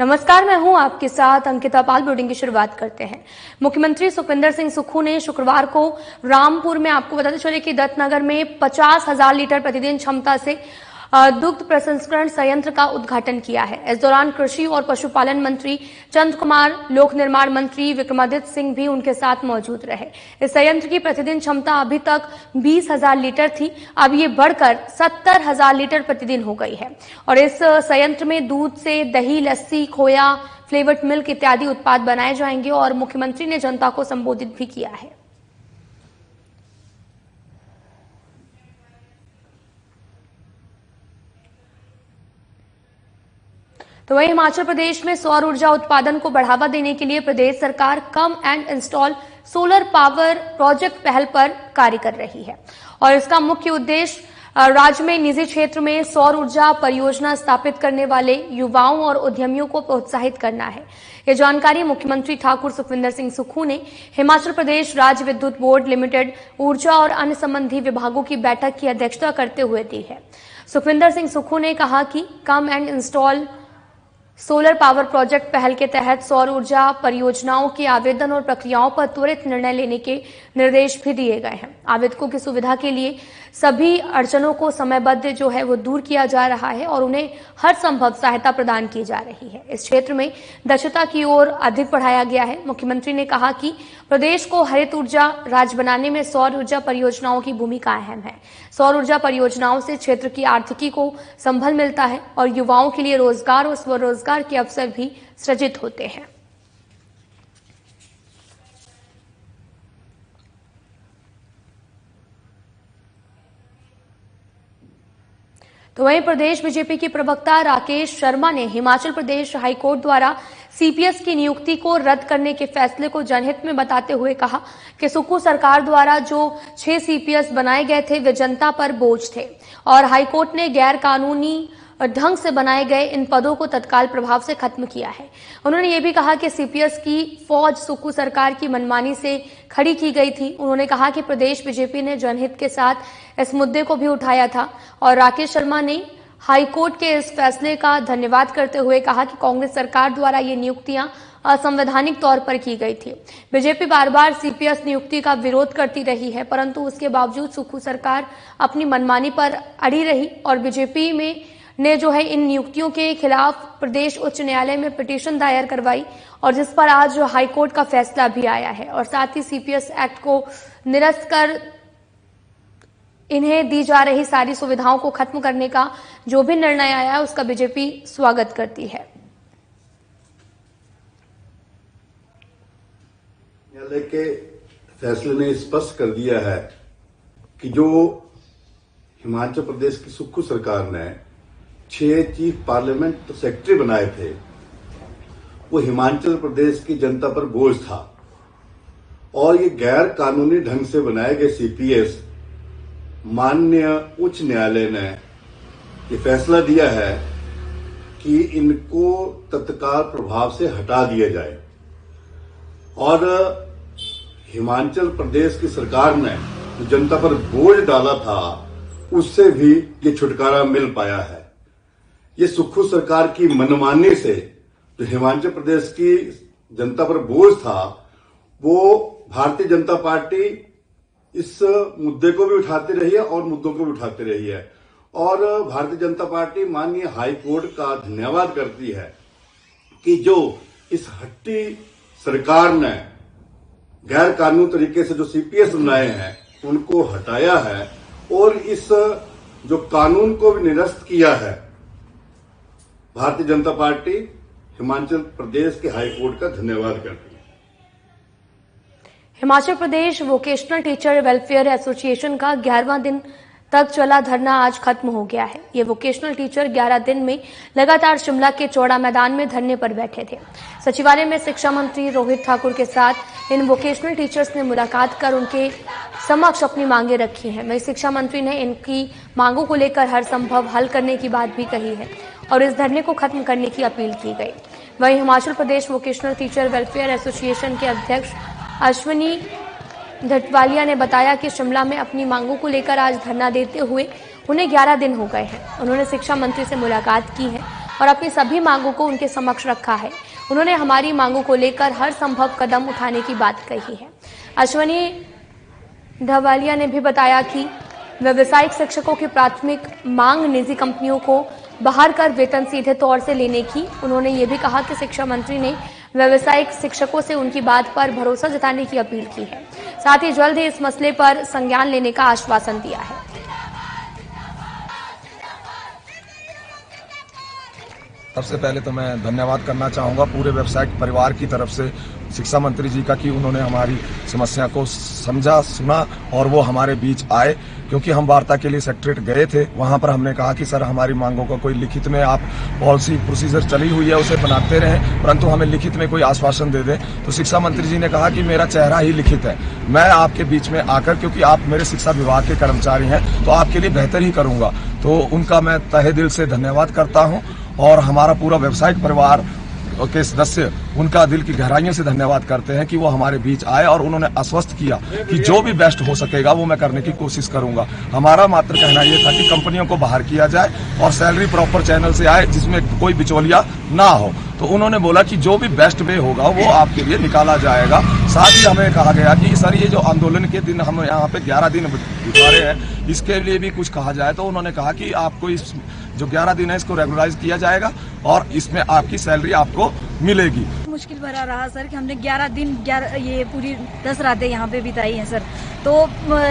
नमस्कार, मैं हूं आपके साथ अंकिता पाल। बुलेटिन की शुरुआत करते हैं। मुख्यमंत्री सुखविंदर सिंह सुक्खू ने शुक्रवार को रामपुर में, आपको बताते चले कि दत्तनगर में 50,000 लीटर प्रतिदिन क्षमता से दुग्ध प्रसंस्करण संयंत्र का उद्घाटन किया है। इस दौरान कृषि और पशुपालन मंत्री चंद्र कुमार, लोक निर्माण मंत्री विक्रमादित्य सिंह भी उनके साथ मौजूद रहे। इस संयंत्र की प्रतिदिन क्षमता अभी तक 20,000 लीटर थी, अब ये बढ़कर 70,000 लीटर प्रतिदिन हो गई है। और इस संयंत्र में दूध से दही, लस्सी, खोया, फ्लेवर्ड मिल्क इत्यादि उत्पाद बनाए जाएंगे। और मुख्यमंत्री ने जनता को संबोधित भी किया है। तो वहीं हिमाचल प्रदेश में सौर ऊर्जा उत्पादन को बढ़ावा देने के लिए प्रदेश सरकार come and install solar power project पहल पर कार्य कर रही है। और इसका मुख्य उद्देश्य राज्य में निजी क्षेत्र में सौर ऊर्जा परियोजना स्थापित करने वाले युवाओं और उद्यमियों को प्रोत्साहित करना है। ये जानकारी मुख्यमंत्री ठाकुर सुखविंदर सिंह सुक्खू ने हिमाचल प्रदेश राज्य विद्युत बोर्ड लिमिटेड ऊर्जा और अन्य संबंधी विभागों की बैठक की अध्यक्षता करते हुए दी है। सुखविंदर सिंह सुक्खू ने कहा कि come and install solar power project पहल के तहत सौर ऊर्जा परियोजनाओं के आवेदन और प्रक्रियाओं पर त्वरित निर्णय लेने के निर्देश भी दिए गए हैं। आवेदकों की सुविधा के लिए सभी अड़चनों को समयबद्ध जो है वो दूर किया जा रहा है और उन्हें हर संभव सहायता प्रदान की जा रही है। इस क्षेत्र में दक्षता की ओर अधिक बढ़ाया गया है। मुख्यमंत्री ने कहा कि प्रदेश को हरित ऊर्जा राज्य बनाने में सौर ऊर्जा परियोजनाओं की भूमिका अहम है। सौर ऊर्जा परियोजनाओं से क्षेत्र की आर्थिकी को संबल मिलता है और युवाओं के लिए रोजगार और स्वरोजगार के अवसर भी सृजित होते हैं। तो वहीं प्रदेश बीजेपी के प्रवक्ता राकेश शर्मा ने हिमाचल प्रदेश हाईकोर्ट द्वारा सीपीएस की नियुक्ति को रद्द करने के फैसले को जनहित में बताते हुए कहा कि सुक्खू सरकार द्वारा जो 6 सीपीएस बनाए गए थे वे जनता पर बोझ थे और हाईकोर्ट ने गैर कानूनी ढंग से बनाए गए इन पदों को तत्काल प्रभाव से खत्म किया है। उन्होंने ये भी कहा कि सीपीएस की फौज सुक्खू सरकार की मनमानी से खड़ी की गई थी। उन्होंने कहा कि प्रदेश बीजेपी ने जनहित के साथ इस मुद्दे को भी उठाया था। और राकेश शर्मा ने हाईकोर्ट के इस फैसले का धन्यवाद करते हुए कहा कि कांग्रेस सरकार द्वारा ये नियुक्तियां असंवैधानिक तौर पर की गई थी। बीजेपी बार बार सीपीएस नियुक्ति का विरोध करती रही है, परंतु उसके बावजूद सुक्खू सरकार अपनी मनमानी पर अड़ी रही और बीजेपी ने जो है इन नियुक्तियों के खिलाफ प्रदेश उच्च न्यायालय में पिटीशन दायर करवाई और जिस पर आज जो हाईकोर्ट का फैसला भी आया है। और साथ ही सीपीएस एक्ट को निरस्त कर इन्हें दी जा रही सारी सुविधाओं को खत्म करने का जो भी निर्णय आया है उसका बीजेपी स्वागत करती है। न्यायालय के फैसले ने स्पष्ट कर दिया है कि जो हिमाचल प्रदेश की सुक्खू सरकार ने 6 चीफ पार्लियामेंट सेक्रेटरी बनाए थे वो हिमाचल प्रदेश की जनता पर बोझ था और ये गैर कानूनी ढंग से बनाए गए सीपीएस माननीय उच्च न्यायालय ने ये फैसला दिया है कि इनको तत्काल प्रभाव से हटा दिया जाए। और हिमाचल प्रदेश की सरकार ने जो जनता पर बोझ डाला था उससे भी ये छुटकारा मिल पाया है। ये सुक्खू सरकार की मनमानी से जो हिमाचल प्रदेश की जनता पर बोझ था वो भारतीय जनता पार्टी इस मुद्दे को भी उठाती रही है और मुद्दों को भी उठाती रही है। और भारतीय जनता पार्टी माननीय हाई कोर्ट का धन्यवाद करती है कि जो इस हट्टी सरकार ने गैर कानूनी तरीके से जो सीपीएस बनाए हैं उनको हटाया है और इस जो कानून को भी निरस्त किया है। भारतीय जनता पार्टी हिमाचल प्रदेश के हाई कोर्ट का धन्यवाद करती है। Himachal Pradesh vocational teacher welfare association का 11वां दिन तक चला धरना आज खत्म हो गया है। ये वोकेशनल टीचर 11 दिन में लगातार शिमला के चौड़ा मैदान में धरने पर बैठे थे। सचिवालय में शिक्षा मंत्री रोहित ठाकुर के साथ इन वोकेशनल टीचर्स ने मुलाकात कर उनके समक्ष अपनी मांगे रखी हैं। वहीं शिक्षा मंत्री ने इनकी मांगों को लेकर हर संभव हल करने की बात भी कही है और इस धरने को खत्म करने की अपील की गई। वहीं Himachal Pradesh vocational teacher welfare association के अध्यक्ष अश्विनी धटवालिया ने बताया कि शिमला में अपनी मांगों को लेकर आज धरना देते हुए उन्हें 11 दिन हो गए हैं। उन्होंने शिक्षा मंत्री से मुलाकात की है और अपनी सभी मांगों को उनके समक्ष रखा है। उन्होंने हमारी मांगों को लेकर हर संभव कदम उठाने की बात कही है। अश्वनी ढवालिया ने भी बताया कि व्यावसायिक शिक्षकों की प्राथमिक मांग निजी कंपनियों को बाहर कर वेतन सीधे तौर से लेने की। उन्होंने ये भी कहा कि शिक्षा मंत्री ने व्यावसायिक शिक्षकों से उनकी बात पर भरोसा जताने की अपील की है। साथ ही जल्द ही इस मसले पर संज्ञान लेने का आश्वासन दिया है। सबसे पहले तो मैं धन्यवाद करना चाहूँगा पूरे व्यावसायिक परिवार की तरफ से शिक्षा मंत्री जी का कि उन्होंने हमारी समस्या को समझा, सुना और वो हमारे बीच आए, क्योंकि हम वार्ता के लिए सेक्रेटरीट गए थे। वहाँ पर हमने कहा कि सर हमारी मांगों का कोई लिखित में आप पॉलिसी प्रोसीजर चली हुई है उसे बनाते रहें, परंतु हमें लिखित में कोई आश्वासन दे दें। तो शिक्षा मंत्री जी ने कहा कि मेरा चेहरा ही लिखित है, मैं आपके बीच में आकर, क्योंकि आप मेरे शिक्षा विभाग के कर्मचारी हैं, तो आपके लिए बेहतर ही करूँगा। तो उनका मैं तहे दिल से धन्यवाद करता हूँ और हमारा पूरा व्यावसायिक परिवार के सदस्य उनका दिल की गहराइयों से धन्यवाद करते हैं कि वो हमारे बीच आए और उन्होंने आश्वस्त किया कि जो भी बेस्ट हो सकेगा वो मैं करने की कोशिश करूंगा। हमारा मात्र कहना ये था कि कंपनियों को बाहर किया जाए और सैलरी प्रॉपर चैनल से आए जिसमें कोई बिचौलिया ना हो। तो उन्होंने बोला कि जो भी बेस्ट वे होगा वो आपके लिए निकाला जाएगा। साथ ही हमें कहा गया कि सर ये जो आंदोलन के दिन हम यहाँ पे 11 दिन बिता रहे हैं इसके लिए भी कुछ कहा जाए। तो उन्होंने कहा कि आपको इस जो 11 दिन है इसको रेगुलराइज किया जाएगा और इसमें आपकी सैलरी आपको मिलेगी। मुश्किल भरा रहा सर कि हमने 11 दिन ये पूरी 10 रातें यहाँ पे बिताई हैं सर। तो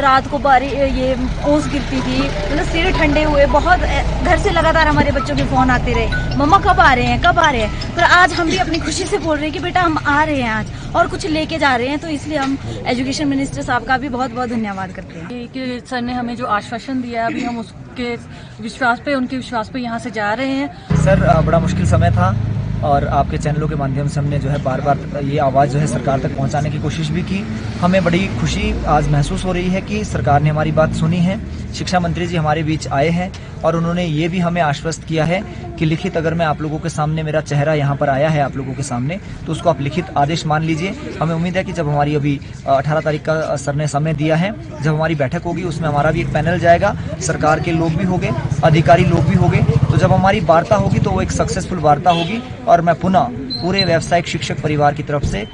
रात को ये ओस गिरती थी, मतलब सिर ठंडे हुए, बहुत घर से लगातार हमारे बच्चों के फोन आते रहे, मम्मा कब आ रहे हैं कब आ रहे हैं। पर आज हम भी अपनी खुशी से बोल रहे हैं कि बेटा हम आ रहे हैं आज और कुछ लेके जा रहे हैं। तो इसलिए हम एजुकेशन मिनिस्टर साहब का भी बहुत बहुत धन्यवाद करते हैं कि सर ने हमें जो आश्वासन दिया अभी हम उसके विश्वास पे, उनके विश्वास पे यहाँ से जा रहे हैं। सर बड़ा मुश्किल समय था और आपके चैनलों के माध्यम से हमने जो है बार बार ये आवाज़ जो है सरकार तक पहुंचाने की कोशिश भी की। हमें बड़ी खुशी आज महसूस हो रही है कि सरकार ने हमारी बात सुनी है। शिक्षा मंत्री जी हमारे बीच आए हैं और उन्होंने ये भी हमें आश्वस्त किया है कि लिखित अगर मैं आप लोगों के सामने, मेरा चेहरा यहाँ पर आया है आप लोगों के सामने, तो उसको आप लिखित आदेश मान लीजिए। हमें उम्मीद है कि जब हमारी अभी 18 तारीख का सर ने समय दिया है, जब हमारी बैठक होगी उसमें हमारा भी एक पैनल जाएगा, सरकार के लोग भी होंगे, अधिकारी लोग भी होंगे। तो जब हमारी वार्ता होगी तो वो एक सक्सेसफुल वार्ता होगी और मैं पुनः पूरे व्यावसायिक शिक्षक परिवार की तरफ से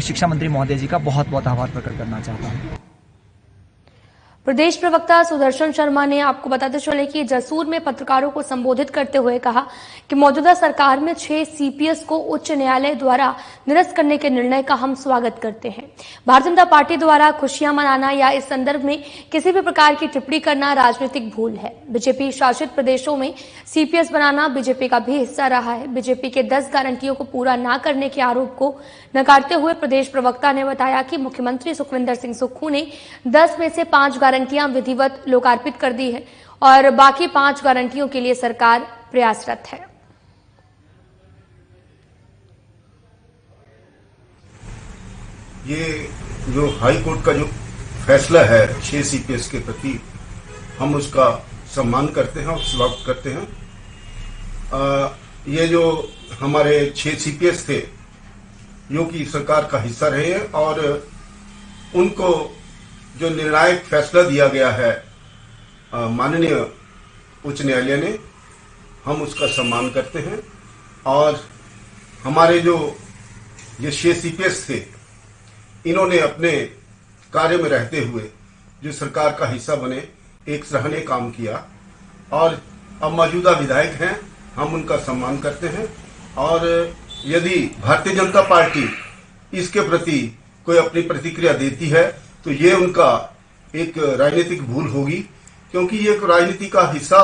शिक्षा मंत्री महोदय जी का बहुत बहुत आभार प्रकट करना चाहता हूँ। प्रदेश प्रवक्ता सुदर्शन शर्मा ने आपको बताते चले कि जसूर में पत्रकारों को संबोधित करते हुए कहा कि मौजूदा सरकार में 6 सीपीएस को उच्च न्यायालय द्वारा निरस्त करने के निर्णय का हम स्वागत करते हैं। भारतीय जनता पार्टी द्वारा खुशियां मनाना या इस संदर्भ में किसी भी प्रकार की टिप्पणी करना राजनीतिक भूल है। बीजेपी शासित प्रदेशों में सीपीएस बनाना बीजेपी का भी हिस्सा रहा है। बीजेपी के 10 गारंटियों को पूरा न करने के आरोप को नकारते हुए प्रदेश प्रवक्ता ने बताया कि मुख्यमंत्री सुखविंदर सिंह सुक्खू ने 10 में से 5 गारंटियां विधिवत लोकार्पित कर दी है और बाकी 5 गारंटियों के लिए सरकार प्रयासरत है। ये जो हाई कोर्ट का जो फैसला है 6 सीपीएस के प्रति, हम उसका सम्मान करते हैं और स्वागत करते हैं। ये जो हमारे 6 सीपीएस थे जो कि सरकार का हिस्सा रहे हैं और उनको जो निर्णायक फैसला दिया गया है माननीय उच्च न्यायालय ने, हम उसका सम्मान करते हैं। और हमारे जो ये 6 सीपीएस थे, इन्होंने अपने कार्य में रहते हुए जो सरकार का हिस्सा बने, एक सराहनीय काम किया और अब मौजूदा विधायक हैं, हम उनका सम्मान करते हैं। और यदि भारतीय जनता पार्टी इसके प्रति कोई अपनी प्रतिक्रिया देती है तो ये उनका एक राजनीतिक भूल होगी, क्योंकि ये एक राजनीति का हिस्सा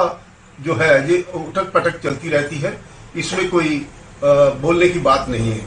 जो है ये उठक पटक चलती रहती है, इसमें कोई बोलने की बात नहीं है।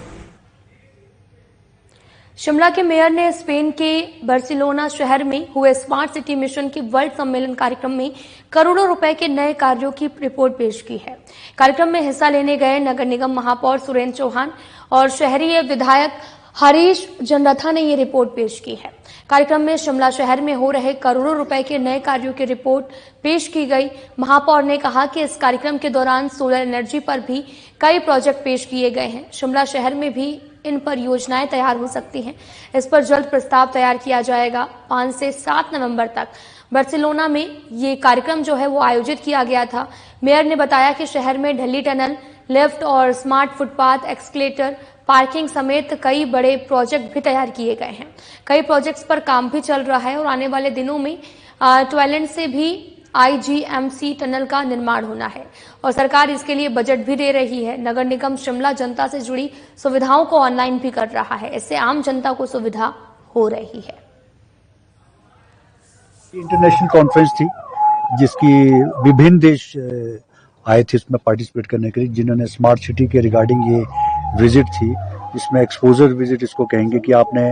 शिमला के मेयर ने स्पेन के बार्सिलोना शहर में हुए स्मार्ट सिटी मिशन के वर्ल्ड सम्मेलन कार्यक्रम में करोड़ों रुपए के नए कार्यों की रिपोर्ट पेश की है। कार्यक्रम में हिस्सा लेने गए नगर निगम महापौर सुरेंद्र चौहान और शहरी विधायक हरीश जनरथा ने ये रिपोर्ट पेश की है। कार्यक्रम में शिमला शहर में हो रहे करोड़ों रुपए के नए कार्यों की रिपोर्ट पेश की गई। महापौर ने कहा कि इस कार्यक्रम के दौरान सोलर एनर्जी पर भी कई प्रोजेक्ट पेश किए गए हैं। शिमला शहर में भी इन पर योजनाएं तैयार हो सकती हैं। इस पर जल्द प्रस्ताव तैयार किया जाएगा। 5 से 7 नवंबर तक बार्सिलोना में ये कार्यक्रम जो है वो आयोजित किया गया था। मेयर ने बताया कि शहर में ढली टनल, लिफ्ट और स्मार्ट फुटपाथ, एक्सकलेटर, पार्किंग समेत कई बड़े प्रोजेक्ट भी तैयार किए गए हैं। कई प्रोजेक्ट्स पर काम भी चल रहा है और आने वाले दिनों में टॉयलेट से भी IGMC टनल का निर्माण होना है और सरकार इसके लिए बजट भी दे रही है। नगर निगम शिमला जनता से जुड़ी सुविधाओं को ऑनलाइन भी कर रहा है। इससे आम जनता को सुविधा हो रही है। इंटरनेशनल कॉन्फ्रेंस थी जिसकी विभिन्न देश आए थे इसमें पार्टिसिपेट करने के लिए, जिन्होंने स्मार्ट सिटी के रिगार्डिंग ये विजिट थी, इसमें एक्सपोजर विजिट इसको कहेंगे कि आपने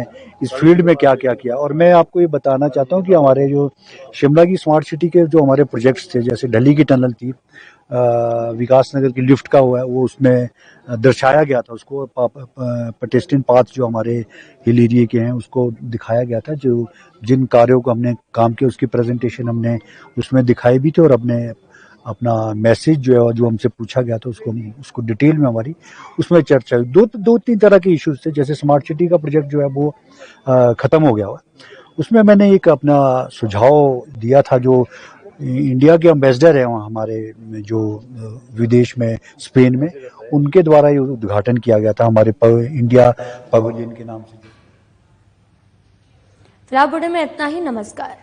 इस फील्ड में क्या क्या किया। और मैं आपको ये बताना चाहता हूँ कि हमारे जो शिमला की स्मार्ट सिटी के जो हमारे प्रोजेक्ट्स थे, जैसे ढली की टनल थी, विकास नगर की लिफ्ट का हुआ है, वो उसमें दर्शाया गया था, उसको पेडेस्ट्रियन पाथ जो हमारे हिल एरिया के हैं उसको दिखाया गया था। जो जिन कार्यों को हमने काम किया उसकी प्रेजेंटेशन हमने उसमें दिखाई भी थी और अपना मैसेज जो है जो हमसे पूछा गया था उसको डिटेल में हमारी उसमें चर्चा हुई। दो तीन तरह के इश्यूज थे। जैसे स्मार्ट सिटी का प्रोजेक्ट जो है वो खत्म हो गया हुआ, उसमें मैंने एक अपना सुझाव दिया था। जो इंडिया के एम्बेसडर हैं वहाँ हमारे जो विदेश में स्पेन में, उनके द्वारा ये उद्घाटन किया गया था हमारे इंडिया पवेलियन के नाम से। फिलहाल बुलेटिन में इतना ही। नमस्कार।